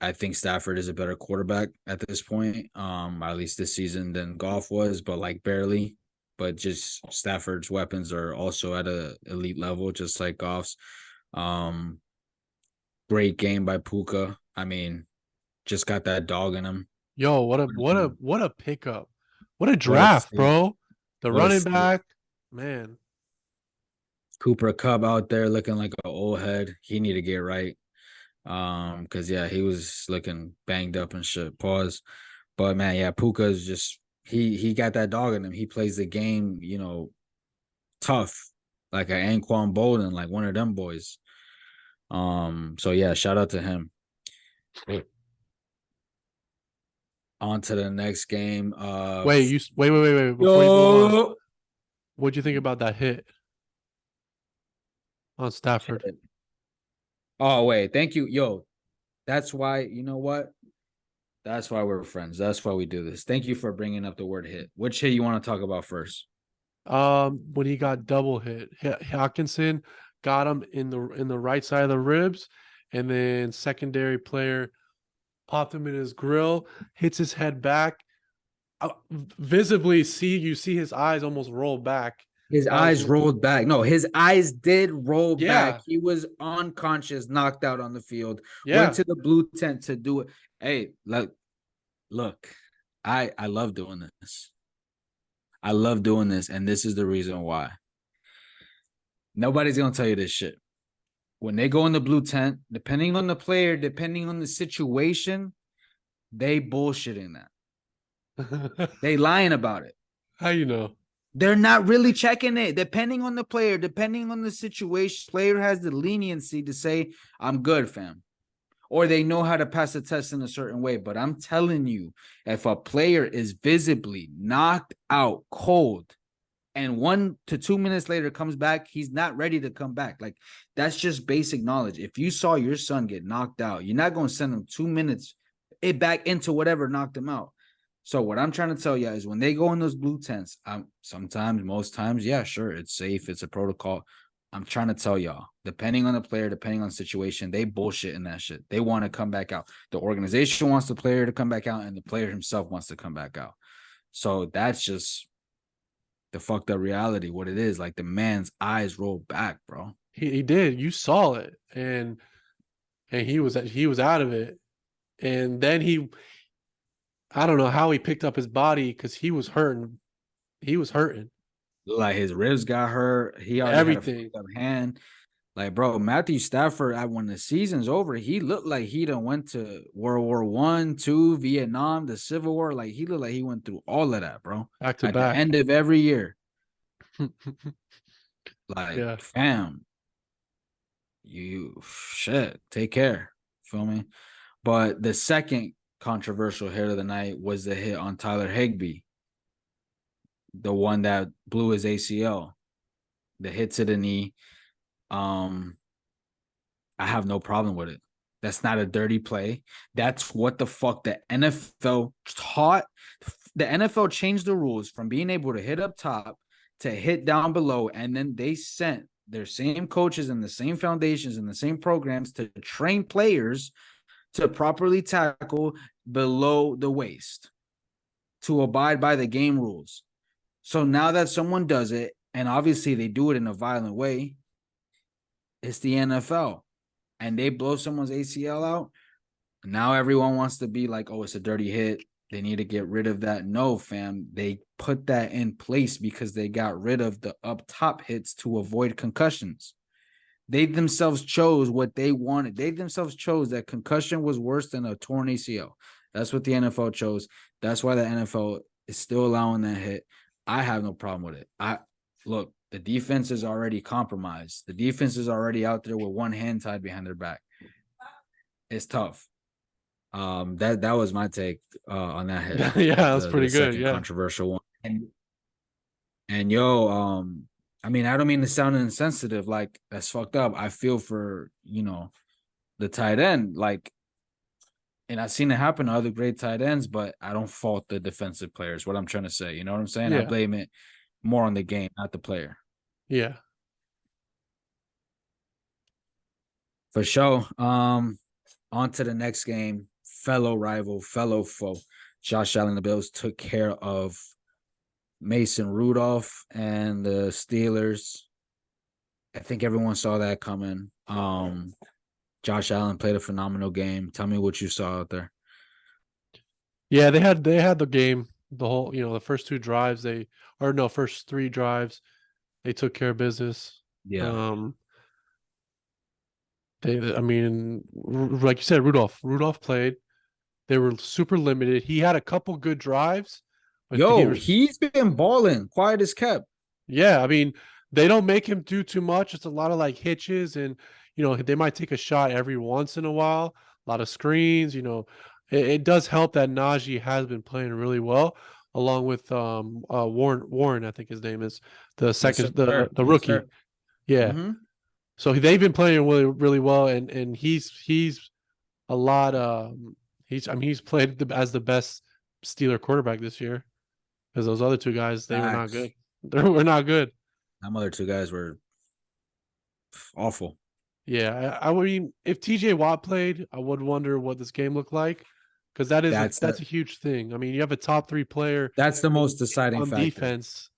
I think Stafford is a better quarterback at this point, at least this season than Goff was, but like barely. But just Stafford's weapons are also at a elite level, just like Goff's. Great game by Puka. I mean, just got that dog in him. Yo, what a pickup. What a What a draft, state. bro. The What a running state. back, man. Cooper Kupp out there looking like an old head. He need to get right. Because yeah, he was looking banged up and shit. Pause. But man, yeah, Puka is just he got that dog in him. He plays the game, tough, like an Anquan Bolden, like one of them boys. So yeah, shout out to him. On to the next game. Wait. Before you move on, what'd you think about that hit on Stafford? Oh, wait, thank you. Yo, that's why, you know what? That's why we're friends. That's why we do this. Thank you for bringing up the word hit. Which hit you want to talk about first? When he got double hit, Hawkinson got him in the right side of the ribs, and then secondary player popped him in his grill, hits his head back. Visibly you see his eyes almost roll back. His That was eyes rolled back. No, his eyes did roll yeah, back. He was unconscious, knocked out on the field, went yeah. to the blue tent to do it. Hey, look, I love doing this. I love doing this, and this is the reason why. Nobody's gonna tell you this shit. When they go in the blue tent, depending on the player, depending on the situation, they bullshitting that. They lying about it. How you know? They're not really checking it. Depending on the player, depending on the situation, player has the leniency to say, I'm good, fam. Or they know how to pass the test in a certain way. But I'm telling you, if a player is visibly knocked out cold and 1 to 2 minutes later comes back, he's not ready to come back. Like, that's just basic knowledge. If you saw your son get knocked out, you're not going to send him 2 minutes back into whatever knocked him out. So what I'm trying to tell you is when they go in those blue tents, sometimes, most times, yeah, sure, it's safe. It's a protocol. I'm trying to tell y'all, depending on the player, depending on the situation, they bullshit in that shit. They want to come back out. The organization wants the player to come back out, and the player himself wants to come back out. So that's just the fucked up reality, what it is. Like, the man's eyes rolled back, bro. He did. You saw it, and he was out of it, and then I don't know how he picked up his body because he was hurting. He was hurting. Like, his ribs got hurt. He already Everything. had a fucked up hand. Like, bro, Matthew Stafford, when the season's over, he looked like he done went to World War I, II, Vietnam, the Civil War. Like, he looked like he went through all of that, bro. Back to At the back. end of every year. Like, Yeah. fam, you shit, take care. Feel me? But the second controversial hit of the night was the hit on Tyler Higbee, the one that blew his ACL, the hit to the knee. I have no problem with it. That's not a dirty play. That's what the fuck the NFL taught. The NFL changed the rules from being able to hit up top to hit down below, and then they sent their same coaches and the same foundations and the same programs to train players to properly tackle below the waist, to abide by the game rules. So now that someone does it, and obviously they do it in a violent way, it's the NFL, and they blow someone's ACL out, now everyone wants to be like, oh, it's a dirty hit. They need to get rid of that. No, fam. They put that in place because they got rid of the up top hits to avoid concussions. They themselves chose what they wanted. They themselves chose that concussion was worse than a torn ACL. That's what the NFL chose. That's why the NFL is still allowing that hit. I have no problem with it. Look, the defense is already compromised. The defense is already out there with one hand tied behind their back. It's tough. That was my take on that hit. Yeah, that's The pretty good. second Yeah. controversial one. And yo, I mean, I don't mean to sound insensitive, like that's fucked up. I feel for, the tight end, like, and I've seen it happen to other great tight ends, but I don't fault the defensive players. What I'm trying to say, you know what I'm saying? I Yeah. blame it more on the game, not the player. Yeah. For sure. On to the next game. Fellow rival, fellow foe. Josh Allen, the Bills took care of Mason Rudolph and the Steelers. I think everyone saw that coming. Josh Allen played a phenomenal game. Tell me what you saw out there. Yeah, they had the game, the whole, the first first three drives, they took care of business. Yeah. I mean, like you said, Rudolph played. They were super limited. He had a couple good drives, but He's been balling, quiet as kept. Yeah, I mean, they don't make him do too much. It's a lot of like hitches, and they might take a shot every once in a while. A lot of screens. It does help that Najee has been playing really well, along with Warren. I think his name is the second, the rookie. Yes, yeah. Mm-hmm. So they've been playing really really well, and he's a lot. He's played as the best Steeler quarterback this year, because those other two guys, they were not good. They were not good. Them other two guys were awful. Yeah, I mean, if TJ Watt played, I would wonder what this game looked like, because that's a huge thing. I mean, you have a top 3 player. That's the most deciding on factor. Defense.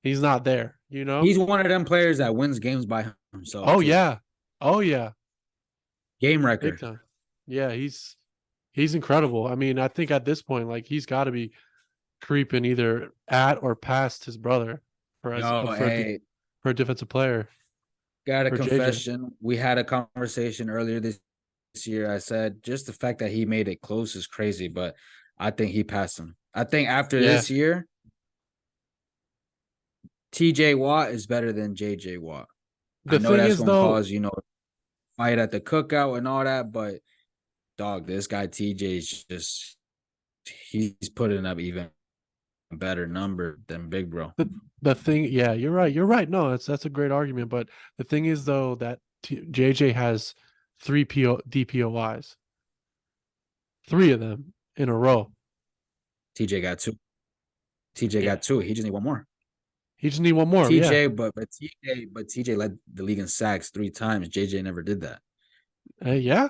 He's not there. He's one of them players that wins games by himself. Oh too. yeah, oh yeah, game record. big time. Yeah, he's incredible. I mean, I think at this point, like, he's got to be creeping either at or past his brother for a defensive player. Got a for confession. JJ. We had a conversation earlier this year. I said just the fact that he made it close is crazy, but I think he passed him. I think after this year, TJ Watt is better than JJ Watt. I know that's going to cause, fight at the cookout and all that, but dog, this guy TJ's he's putting up even better number than Big Bro. The thing, yeah, you're right. No, that's a great argument, but the thing is though that JJ has 3 DPOIs, 3 of them in a row. TJ got 2. TJ got 2. He just need one more. TJ, yeah. but TJ led the league in sacks 3 times. JJ never did that. Yeah.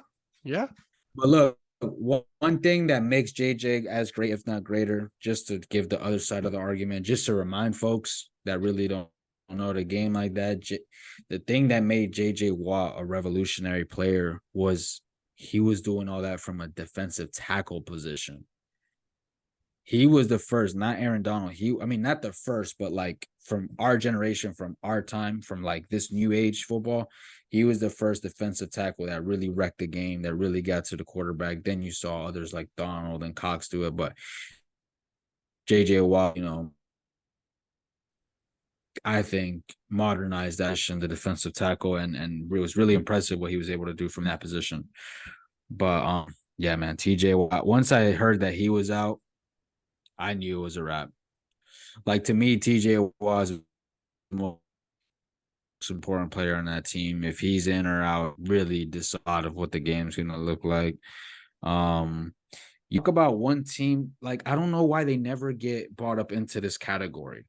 But look, one thing that makes JJ as great, if not greater, just to give the other side of the argument, just to remind folks that really don't know the game like that, the thing that made JJ Watt a revolutionary player was he was doing all that from a defensive tackle position. He was the first, not Aaron Donald. Not the first, but like from our generation, from our time, from like this new age football, he was the first defensive tackle that really wrecked the game, that really got to the quarterback. Then you saw others like Donald and Cox do it, but JJ Watt, I think modernized that in the defensive tackle, and it was really impressive what he was able to do from that position. But yeah, man, TJ Watt. Once I heard that he was out, I knew it was a wrap. Like, to me, TJ was the most important player on that team. If he's in or out, really decide of what the game's going to look like. You talk about one team, like, I don't know why they never get brought up into this category.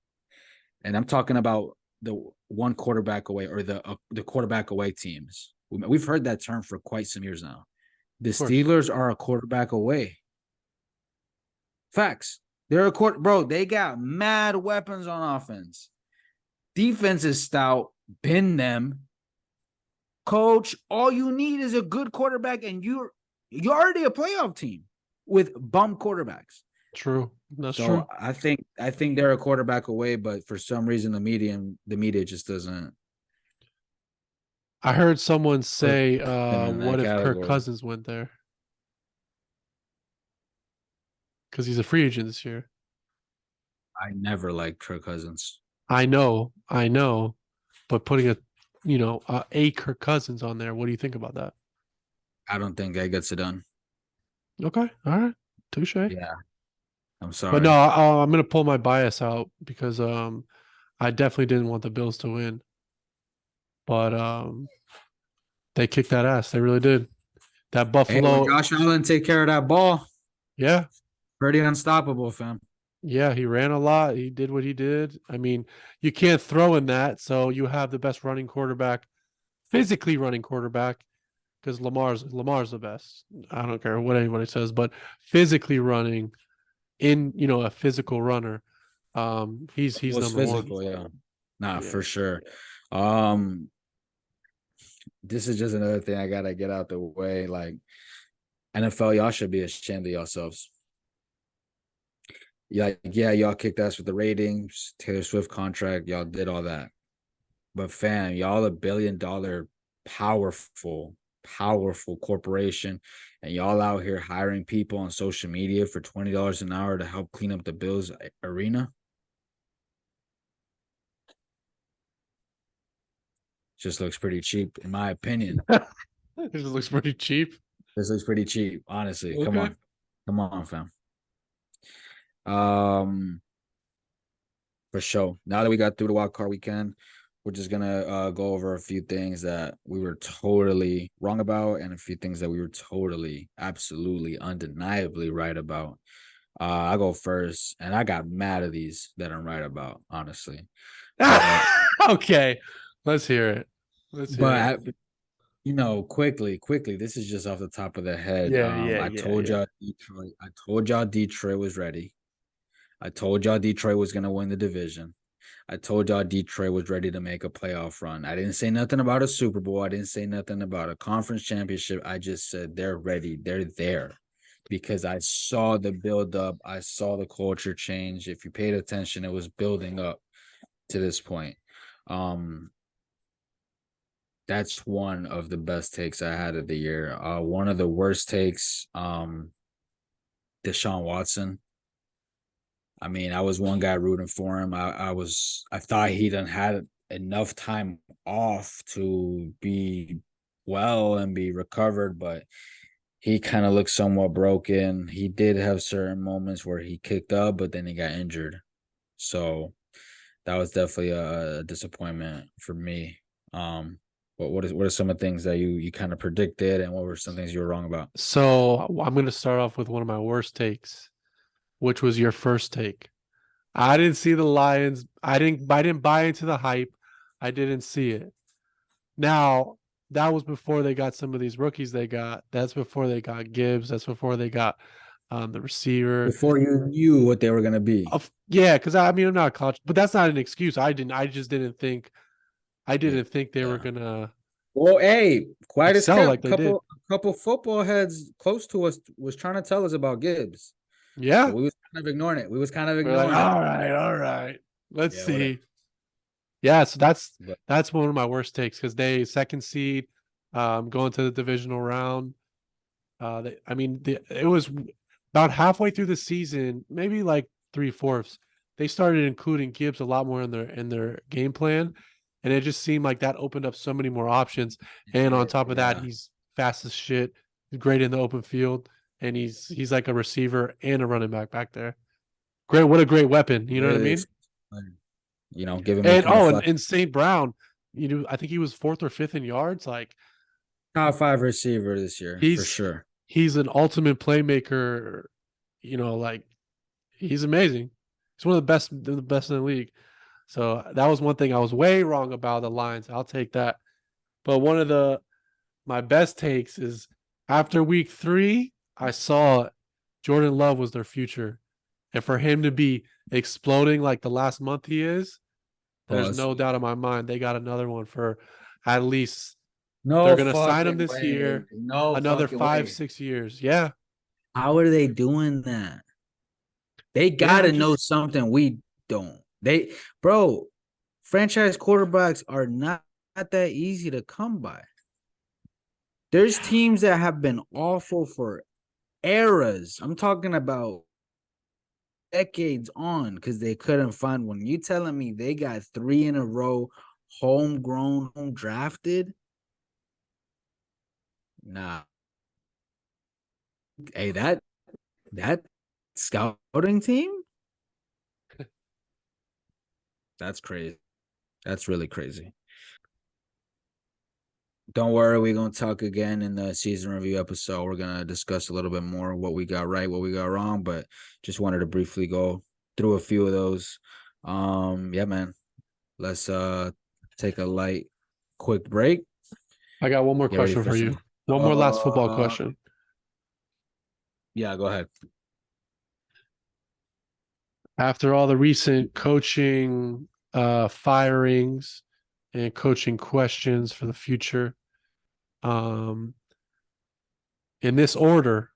And I'm talking about the one quarterback away, or the quarterback away teams. We've heard that term for quite some years now. The Steelers are a quarterback away. Facts. They're bro, they got mad weapons on offense. Defense is stout. Bend them. Coach, all you need is a good quarterback, and you're already a playoff team with bum quarterbacks. True. That's So true. I think they're a quarterback away, but for some reason the media just doesn't I heard someone put say, them in what that if Kirk category. Cousins went there? Because he's a free agent this year. I never liked Kirk Cousins. I know, but putting a Kirk Cousins on there, what do you think about that? I don't think that gets it done. Okay, all right, touche. Yeah, I'm But no, sorry. I'm gonna pull my bias out because I definitely didn't want the Bills to win, but they kicked that ass. They really did. That Hey, when Buffalo, Josh Allen take care of that ball, yeah, pretty unstoppable, fam. yeah, he ran a lot. He did what he did. I mean, you can't throw in that, so you have the best running quarterback, physically running quarterback, because Lamar's the best. I don't care what anybody says, but physically running in a physical runner, It he's was number one. physical, yeah. Nah, Yeah. for sure. Um, this is just another thing I gotta get out the way. Like NFL, y'all should be ashamed of yourselves. Yeah, y'all kicked ass with the ratings, Taylor Swift contract, y'all did all that. But fam, y'all $1 billion powerful, powerful corporation, and y'all out here hiring people on social media for $20 an hour to help clean up the Bills arena. Just looks pretty cheap, in my opinion. It just looks pretty cheap. This looks pretty cheap, honestly. Come Okay. on. Come on, fam. Um, for sure. Now that we got through the wild card weekend, we're just gonna go over a few things that we were totally wrong about and a few things that we were totally, absolutely, undeniably right about. I go first, and I got mad at these that I'm right about, honestly. But Okay. Let's hear it. Let's hear it. but quickly, this is just off the top of the head. Yeah, yeah, I yeah, told yeah. y'all Detroit. I told y'all Detroit was ready. I told y'all Detroit was gonna win the division. I told y'all Detroit was ready to make a playoff run. I didn't say nothing about a Super Bowl. I didn't say nothing about a conference championship. I just said they're ready. They're there because I saw the build up. I saw the culture change. If you paid attention, it was building up to this point. Um, that's one of the best takes I had of the year. One of the worst takes, Deshaun Watson. I mean, I was one guy rooting for him. I thought he done had enough time off to be well and be recovered, but he kind of looked somewhat broken. He did have certain moments where he kicked up, but then he got injured. So that was definitely a disappointment for me. But what are some of the things that you kind of predicted, and what were some things you were wrong about? So I'm going to start off with one of my worst takes, which was your first take. I didn't see the Lions. I didn't buy into the hype. I didn't see it. Now, that was before they got some of these rookies they got. That's before they got Gibbs. That's before they got the receiver. Before you knew what they were gonna be. Yeah, because I mean I'm not a college, but that's not an excuse. I just didn't think. I Yeah. didn't think they were Yeah. gonna Well, hey, quiet as excel like kept. they did. Couple football heads close to us was trying to tell us about Gibbs, but Yeah, we was kind of ignoring it. We was kind of we're like, ignoring it. all right. Let's Yeah, whatever. see. Yeah, so that's But that's one of my worst takes because they second seed, going to the divisional round. It was about halfway through the season, maybe like three-fourths. They started including Gibbs a lot more in their game plan, and it just seemed like that opened up so many more options. And on top of that, yeah, he's fast as shit. He's great in the open field, and he's like a receiver and a running back there. Great, what a great weapon. You know what I really, mean? giving me And kind of oh, flex. and St. Brown, I think he was fourth or fifth in yards. Like Top five receiver this year for he's sure. he's an ultimate playmaker. Like he's amazing. He's one of the best in the league. So that was one thing I was way wrong about the Lions. I'll take that. But one of my best takes is after week 3, I saw Jordan Love was their future. And for him to be exploding like the last month he is, there's Pause. no doubt in my mind they got another one for at least they're No gonna sign him fucking this way. year, No another fucking five, way. 6 years. Yeah. How are they doing that? They Yeah, gotta know something we don't. Bro, franchise quarterbacks are not that easy to come by. There's teams that have been awful for eras. I'm talking about decades on because they couldn't find one. You telling me they got 3 in a row, homegrown, home drafted? Nah. Hey, that scouting team? That's crazy. That's really crazy. Don't worry, we're gonna talk again in the season review episode. We're gonna discuss a little bit more what we got right, what we got wrong, but just wanted to briefly go through a few of those. Yeah, man. Let's take a light, quick break. I got one more Get ready question for for you. some. One more last football question. Yeah, go ahead. After all the recent coaching firings and coaching questions for the future, um, in this order,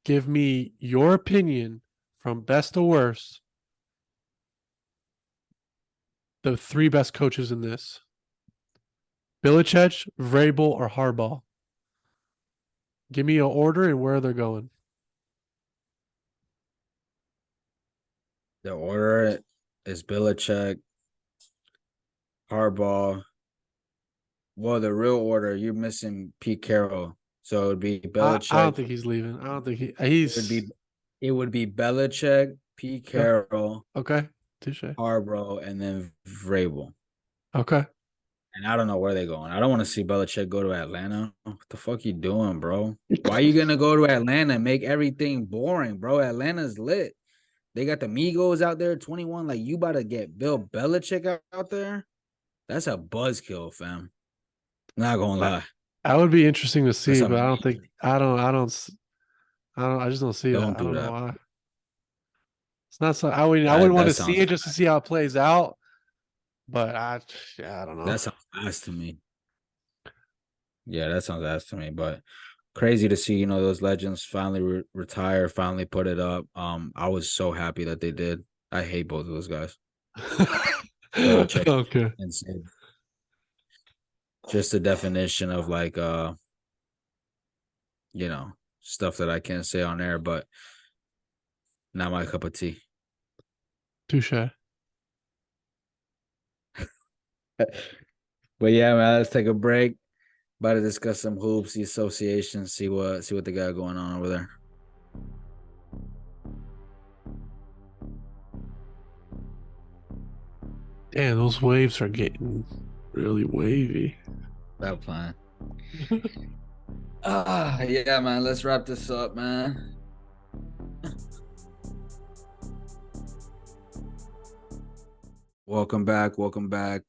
give me your opinion from best to worst. The 3 best coaches in this: Belichick, Vrabel, or Harbaugh. Give me an order and where they're going. The order is Belichick, Harbaugh. Well, the real order, you're missing Pete Carroll. So it would be I don't Belichick. think he's leaving. I don't think It would he's be it would be Belichick, Pete okay. Carroll, Okay, touche. Harbaugh, and then Vrabel. Okay, And I don't know where they're going. I don't want to see Belichick go to Atlanta. What the fuck you doing, bro? Why are you gonna go to Atlanta and make everything boring, bro? Atlanta's lit. They got the Migos out there, 21. Like, you about to get Bill Belichick out there? That's a buzzkill, fam. Not gonna lie. that would be interesting to That's see, but I don't think amazing. I just don't see that. Don't I do don't know that. why. It's not so. I wouldn't That want that to see sounds it just to see how it plays out. But yeah, I don't know. that sounds ass to me. Yeah, that sounds ass to me. But crazy to see, those legends finally retire, finally put it up. I was so happy that they did. I hate both of those guys. Belichick Okay. and Sid. Just the definition of like stuff that I can't say on air, but not my cup of tea. Touche. But yeah, man, let's take a break. About to discuss some hoops, the association, see what they got going on over there. Damn, those waves are getting really wavy. That plan. Yeah, man. Let's wrap this up, man. Welcome back. Welcome back.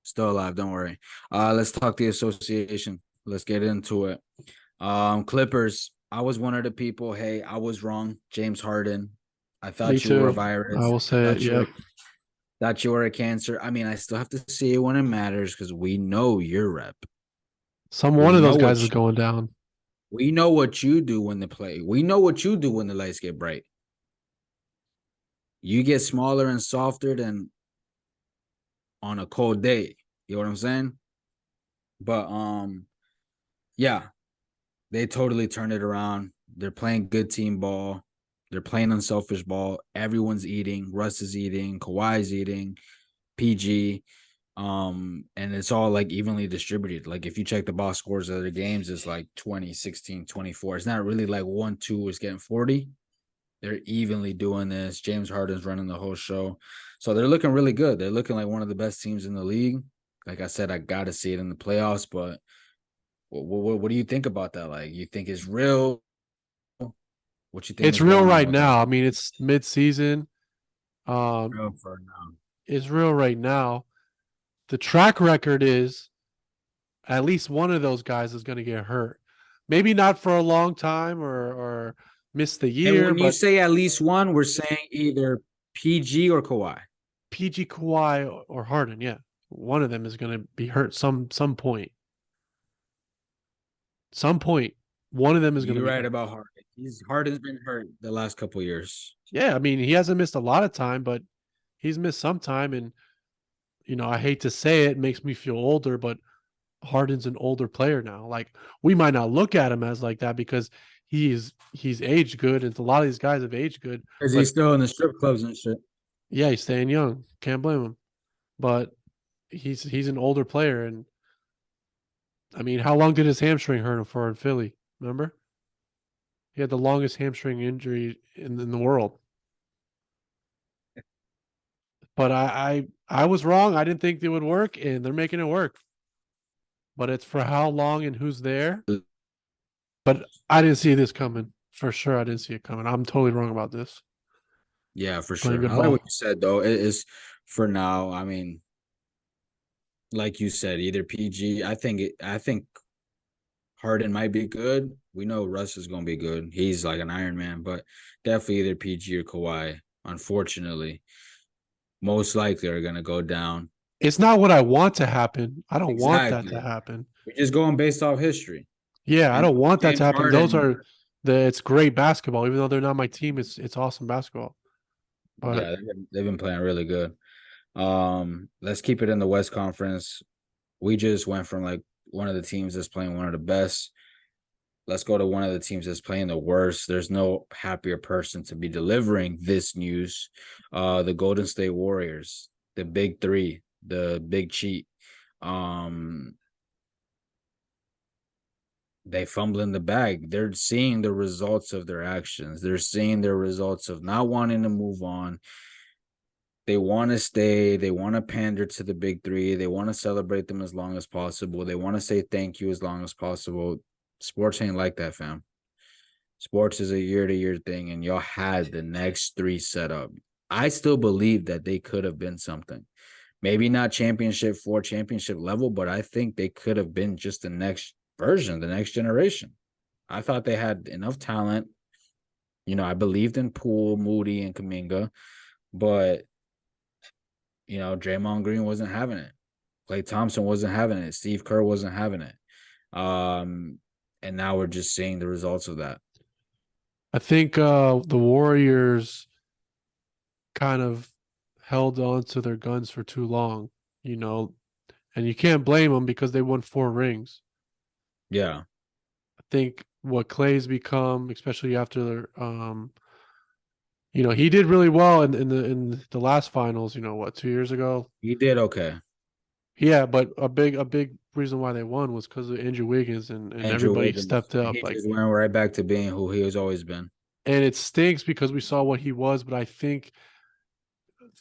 Still alive, don't worry. Let's talk the association. Let's get into it. Clippers. I was one of the people. Hey, I was wrong. James Harden. I Me thought you were a too. I virus. will I say it. thought you Yep. were thought you were a cancer. I mean, I still have to see it when it matters because we know your rep. One We of know those guys what is going down. we know what you do when the play. We know what you do when the lights get bright. You get smaller and softer than on a cold day. You know what I'm saying? But yeah, they totally turned it around. They're playing good team ball. They're playing unselfish ball. Everyone's eating. Russ is eating. Kawhi's eating. PG. And it's all like evenly distributed. Like if you check the box scores of their games, it's like 20, 16, 24. It's not really like 1-2 is getting 40. They're evenly doing this. James Harden's running the whole show. So they're looking really good. They're looking like one of the best teams in the league. Like I said, I got to see it in the playoffs, but what do you think about that? Like, you think it's real? What you think It's is real going on right with that? now. I mean, it's mid-season. Um, Real for now. it's real right now. The track record is at least one of those guys is going to get hurt. Maybe not for a long time or miss the And year, when you but say at least one, we're saying either PG or Kawhi. PG, Kawhi, or Harden, yeah, one of them is going to be hurt some point. Some point. One of them is going to You're be right hurt. about Harden. Harden's been hurt the last couple years. Yeah, I mean, he hasn't missed a lot of time, but he's missed some time. And, I hate to say it, makes me feel older, but Harden's an older player now. Like, we might not look at him as like that because he's aged good, and a lot of these guys have aged good. Because But he's still in the strip clubs and shit. yeah, he's staying young. Can't blame him. But he's an older player, and I mean, how long did his hamstring hurt him for in Philly? Remember? He had the longest hamstring injury in the world. But I was wrong. I didn't think it would work, and they're making it work. But it's for how long and who's there. But I didn't see this coming. For sure, I didn't see it coming. I'm totally wrong about this. Yeah, for Playing sure. good I like ball. what you said though. It is for now. I mean, like you said, either PG. I think Harden might be good. We know Russ is gonna be good. He's like an Iron Man, but definitely either PG or Kawhi. Unfortunately, most likely are gonna go down. It's not what I want to happen. I don't want that to Exactly. happen. We're just going based off history. Yeah, I And don't want that to James happen. Those Harden, are it's great basketball. Even though they're not my team, it's awesome basketball. But yeah, they've been playing really good. Let's keep it in the West Conference. We just went from like one of the teams that's playing one of the best. Let's go to one of the teams that's playing the worst. There's no happier person to be delivering this news. The Golden State Warriors, the big three, the big cheat. They fumbling the bag. They're seeing the results of their actions. They're seeing the results of not wanting to move on. They want to stay. They want to pander to the big three. They want to celebrate them as long as possible. They want to say thank you as long as possible. Sports ain't like that, fam. Sports is a year-to-year thing, and y'all had the next three set up. I still believe that they could have been something. Maybe not championship level, but I think they could have been just the next version, the next generation. I thought they had enough talent. I believed in Poole, Moody, and Kuminga, but Draymond Green wasn't having it. Klay Thompson wasn't having it. Steve Kerr wasn't having it. And now we're just seeing the results of that. I think the Warriors kind of held on to their guns for too long, and you can't blame them because they won 4 rings. Yeah. I think what Clay's become, especially after he did really well in the last finals, 2 years ago. He did okay. Yeah, but a big reason why they won was because of Andrew Wiggins and Andrew everybody Wiggins, stepped up. he Like, just went right back to being who he has always been. and it stinks because we saw what he was, but I think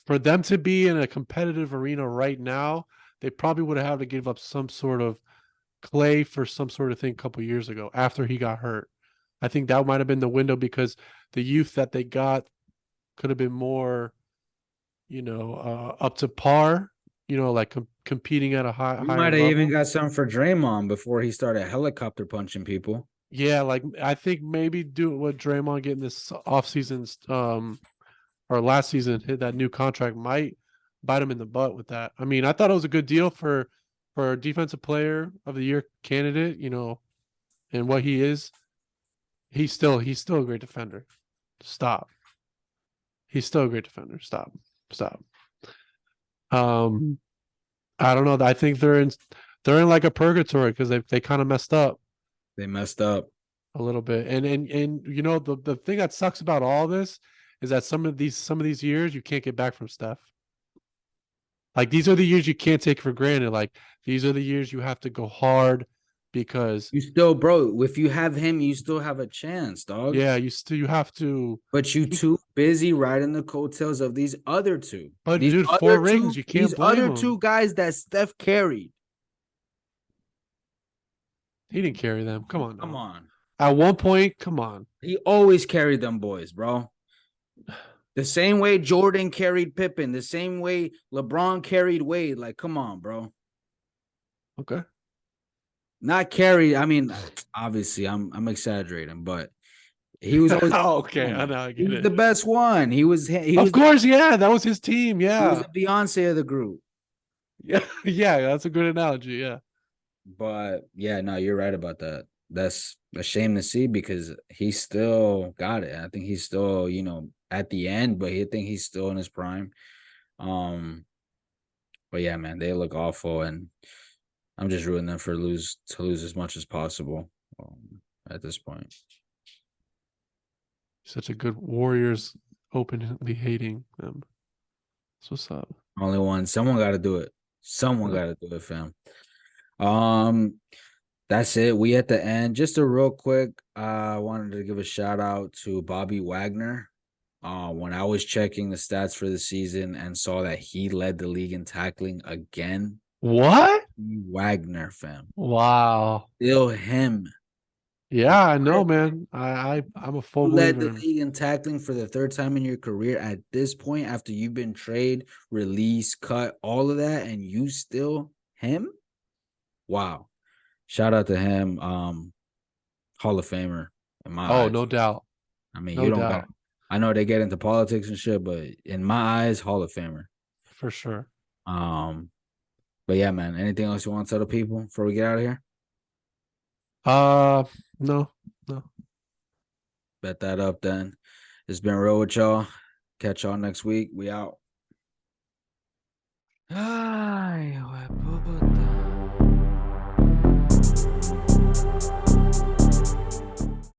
for them to be in a competitive arena right now, they probably would have had to give up some sort of Clay for some sort of thing a couple years ago after he got hurt. I think that might have been the window because the youth that they got could have been more, up to par, like competing at a We higher might have level. even got something for Draymond before he started helicopter punching people. Yeah, like I think maybe do what Draymond getting this offseason, or last season hit that new contract might bite him in the butt with that. I mean, I thought it was a good deal for a defensive player of the year candidate, and what he is. He's still a great defender. Stop. He's still a great defender. Stop. I don't know. I think they're in like a purgatory because they kind of messed up They messed up. a little bit. And the thing that sucks about all this is that some of these years you can't get back from Steph. Like, these are the years you can't take for granted. Like, these are the years you have to go hard because You still, bro, if you have him, you still have a chance, dog. yeah, you have to. But you too busy riding the coattails of these other two. But These dude, other 4 two, rings, you these can't blame other him. two guys that Steph carried. He didn't carry them. Come on, Come now. on. At one point, come on. He always carried them boys, bro. The same way Jordan carried Pippen, the same way LeBron carried Wade. Like, come on, bro. Okay. Not carried. I mean, obviously, I'm exaggerating, but he was always Okay. I know. I he get was it. the best one. He was Of course, yeah. That was his team. he was Yeah. the Beyonce of the group. Yeah. Yeah. That's a good analogy. Yeah. But yeah, no, you're right about that. that's a shame to see because he still got it. I think he's still, at the end, but I think he's still in his prime. But yeah, man, they look awful, and I'm just rooting them to lose as much as possible at this point. Such a good Warriors openly hating them. That's what's up. Only one. Someone got to do it. Someone Yeah. got to do it, fam. That's it. We at the end. Just a real quick. I wanted to give a shout out to Bobby Wagner. When I was checking the stats for the season and saw that he led the league in tackling again. What? Wagner, fam. Wow. Still him. Yeah, I know, man. I'm a full You led believer the in him. league in tackling for the third time in your career at this point after you've been trade, release, cut, all of that, and you still him? Wow. Shout out to him. Hall of Famer in my Oh, eyes. no doubt. I mean, No you don't got doubt. I know they get into politics and shit, but in my eyes, Hall of Famer. For sure. But yeah, man. Anything else you want to tell the people before we get out of here? No, no. Bet that up then. It's been real with y'all. Catch y'all next week. We out. Ay,